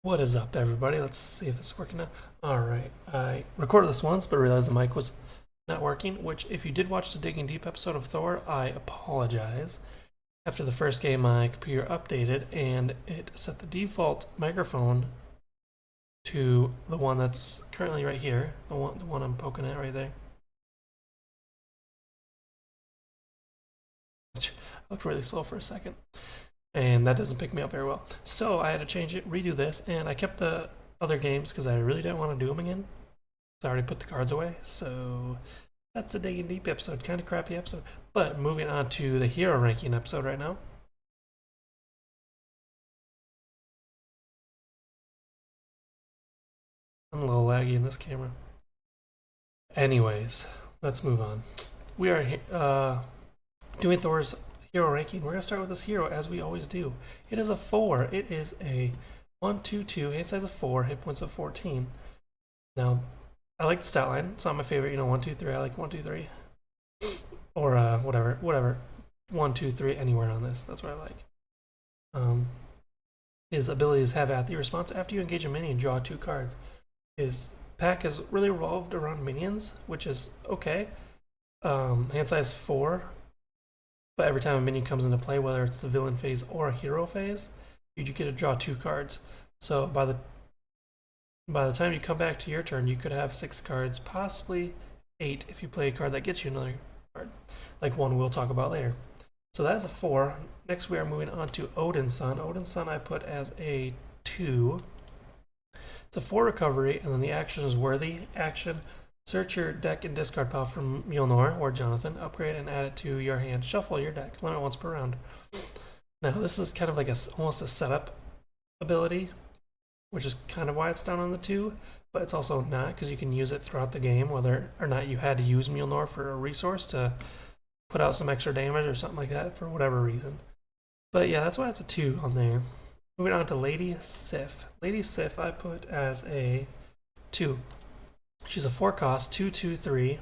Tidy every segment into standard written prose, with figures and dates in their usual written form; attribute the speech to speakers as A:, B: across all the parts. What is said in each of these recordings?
A: What is up, everybody? Let's see if this is working now. Alright, I recorded this once, but realized the mic was not working, which, if you did watch the Digging Deep episode of Thor, I apologize. After the first game, my computer updated, and it set the default microphone to the one that's currently right here, the one I'm poking at right there. I looked really slow for a second, and that doesn't pick me up very well. So I had to change it, redo this, and I kept the other games because I really didn't want to do them again. So I already put the cards away, so that's a Digging Deep episode. Kind of crappy episode. But moving on to the hero ranking episode right now. I'm a little laggy in this camera. Anyways, let's move on. We are doing Thor's hero ranking. We're going to start with this hero as we always do. It is a 4. It is a 1/2/2, hand size of 4, hit points of 14. Now, I like the stat line. It's not my favorite, 1, 2, 3. I like 1, 2, 3. Or whatever. 1, 2, 3, anywhere on this. That's what I like. His abilities have at the response after you engage a minion, draw 2 cards. His pack is really revolved around minions, which is okay. Hand size 4, but every time a minion comes into play, whether it's the villain phase or a hero phase, you get to draw 2 cards. So by the time you come back to your turn, you could have 6 cards, possibly 8 if you play a card that gets you another card, like one we'll talk about later. So that's a 4. Next we are moving on to Odin's Son. Odin's Son I put as a 2. It's a 4 recovery, and then the action is worthy. Action, search your deck and discard pile from Mjolnir or Jonathan, upgrade and add it to your hand. Shuffle your deck, limit once per round. Now this is kind of like almost a setup ability, which is kind of why it's down on the 2, but it's also not, because you can use it throughout the game, whether or not you had to use Mjolnir for a resource to put out some extra damage or something like that for whatever reason. But yeah, that's why it's a 2 on there. Moving on to Lady Sif. Lady Sif I put as a 2. She's a 4 cost, 2/2/3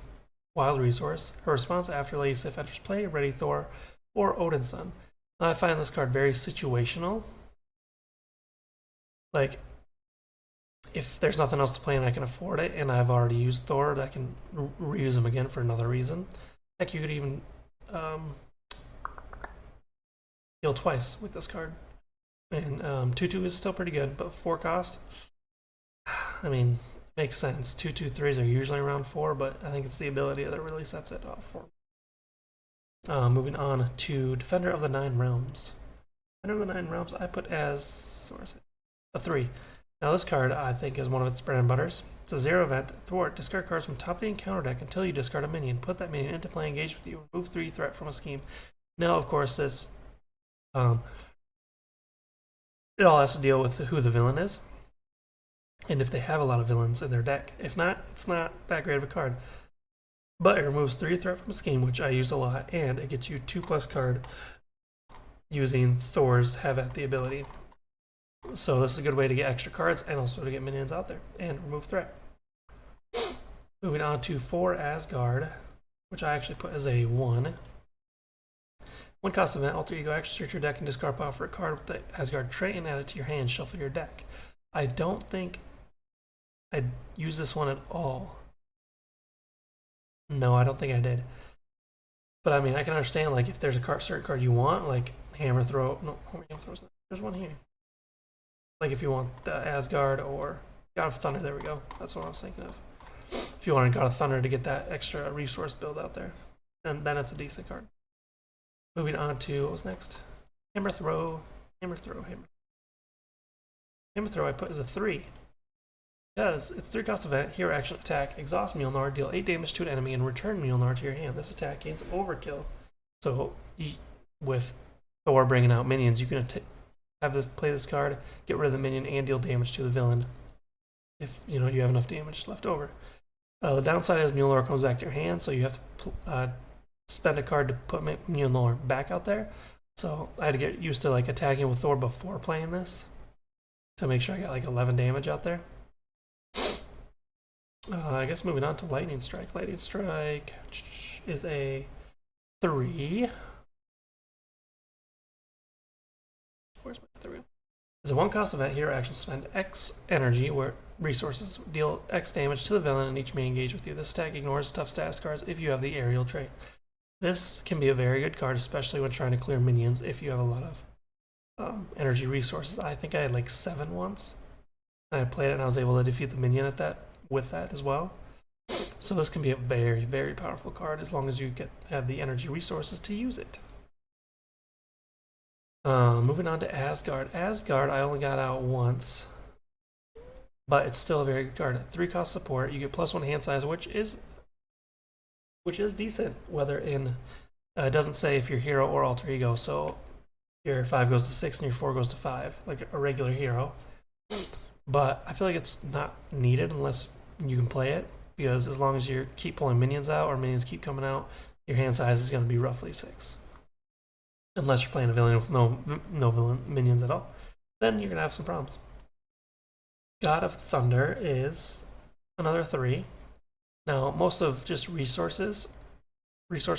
A: wild resource. Her response after Lady Sif enters play, ready Thor or Odin's Son. I find this card very situational. Like, if there's nothing else to play and I can afford it, and I've already used Thor, I can reuse him again for another reason. Heck, you could even heal twice with this card. And 2/2 is still pretty good, but 4 cost, I mean, makes sense. 2/2/3s are usually around 4, but I think it's the ability that really sets it off for me. Moving on to Defender of the Nine Realms. Defender of the Nine Realms I put as, where is it? A 3. Now this card I think is one of its bread and butters. It's a 0 event. Thwart, discard cards from top of the encounter deck until you discard a minion. Put that minion into play, engage with you, remove 3 threat from a scheme. Now, of course, this it all has to deal with who the villain is, and if they have a lot of villains in their deck. If not, it's not that great of a card. But it removes 3 threat from a scheme, which I use a lot, and it gets you 2+ card using Thor's have at the ability. So this is a good way to get extra cards and also to get minions out there and remove threat. Moving on to 4 Asgard, which I actually put as a 1. 1 cost event, alter ego action, search your deck and discard pile for a card with the Asgard trait and add it to your hand, shuffle your deck. I don't think I'd use this one at all. No, I don't think I did. But I mean, I can understand, like, if there's a certain card you want, like Hammer Throw. No, Hammer Throw's not. There's one here. Like if you want the Asgard or God of Thunder, there we go. That's what I was thinking of. If you want God of Thunder to get that extra resource build out there, then it's a decent card. Moving on to, what was next? Hammer Throw. Hammer Throw I put as a 3. Because it's 3 cost event, hero action, attack, exhaust Mjolnir, deal 8 damage to an enemy, and return Mjolnir to your hand. This attack gains overkill. So with Thor bringing out minions, you can play this card, get rid of the minion, and deal damage to the villain if you have enough damage left over. The downside is Mjolnir comes back to your hand, so you have to spend a card to put Mjolnir back out there. So I had to get used to like attacking with Thor before playing this to make sure I got like 11 damage out there. I guess moving on to Lightning Strike. Lightning Strike is a 3. Where's my 3? As a one cost event, hero actions spend X energy where resources deal X damage to the villain and each may engage with you. This stack ignores tough status cards if you have the aerial trait. This can be a very good card, especially when trying to clear minions if you have a lot of energy resources. I think I had like 7 once, and I played it and I was able to defeat the minion at that with that as well. So this can be a very, very powerful card as long as you have the energy resources to use it. Moving on to Asgard. Asgard I only got out once, but it's still a very good card. 3 cost support. You get +1 hand size, which is decent. Whether in it doesn't say if you're hero or alter ego, so your 5 goes to 6 and your 4 goes to 5, like a regular hero. But I feel like it's not needed unless you can play it, because as long as you keep pulling minions out or minions keep coming out, your hand size is going to be roughly 6. Unless you're playing a villain with no villain minions at all, then you're going to have some problems. God of Thunder is another 3. Now, most of just resource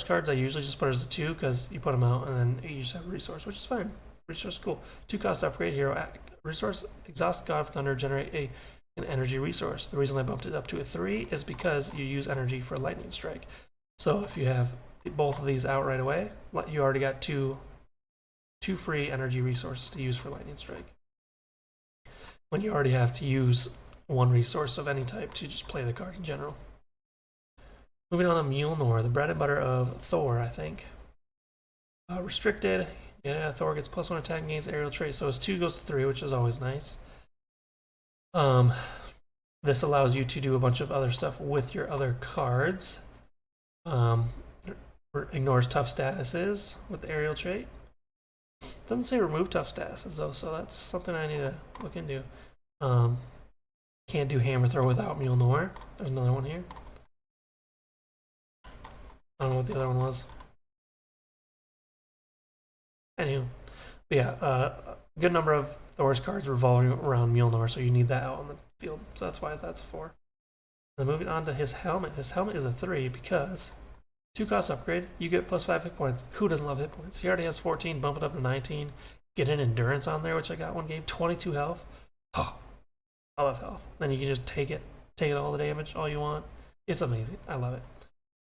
A: cards, I usually just put as a 2 because you put them out and then you just have a resource, which is fine. Resource is cool. 2 cost upgrade, hero resource, exhaust God of Thunder, generate an energy resource. The reason I bumped it up to a 3 is because you use energy for lightning strike. So if you have both of these out right away, you already got two free energy resources to use for lightning strike, when you already have to use 1 resource of any type to just play the card in general. Moving on to Mjolnir, the bread and butter of Thor, I think. Restricted, yeah, Thor gets +1 attack and gains aerial trait, so his 2 goes to 3, which is always nice. This allows you to do a bunch of other stuff with your other cards. Ignores tough statuses with the aerial trait. Doesn't say remove tough statuses though, so that's something I need to look into. Can't do hammer throw without Mjolnir. There's another one here. I don't know what the other one was. Anywho, but yeah, good number of Thor's cards revolving around Mjolnir, so you need that out on the field. So that's why that's a 4. Then moving on to his helmet. His helmet is a 3 because 2 cost upgrade, you get +5 hit points. Who doesn't love hit points? He already has 14, bump it up to 19. Get an endurance on there, which I got one game. 22 health. Oh, I love health. Then you can just take it all the damage, all you want. It's amazing. I love it.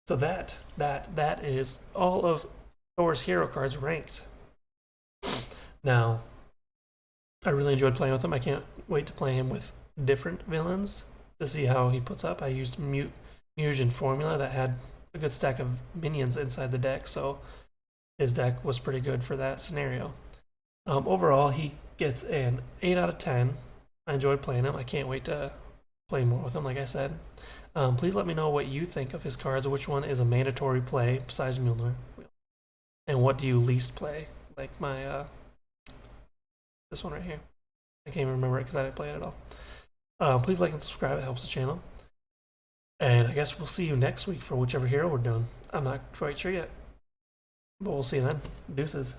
A: So that is all of Thor's hero cards ranked. Now, I really enjoyed playing with him. I can't wait to play him with different villains to see how he puts up. I used Musion Formula that had a good stack of minions inside the deck, so his deck was pretty good for that scenario. Overall, he gets an 8 out of 10. I enjoyed playing him. I can't wait to play more with him, like I said. Please let me know what you think of his cards, which one is a mandatory play besides Mjolnir, and what do you least play, like my this one right here. I can't even remember it because I didn't play it at all. Please like and subscribe, it helps the channel. And I guess we'll see you next week for whichever hero we're doing. I'm not quite sure yet, but we'll see you then. Deuces.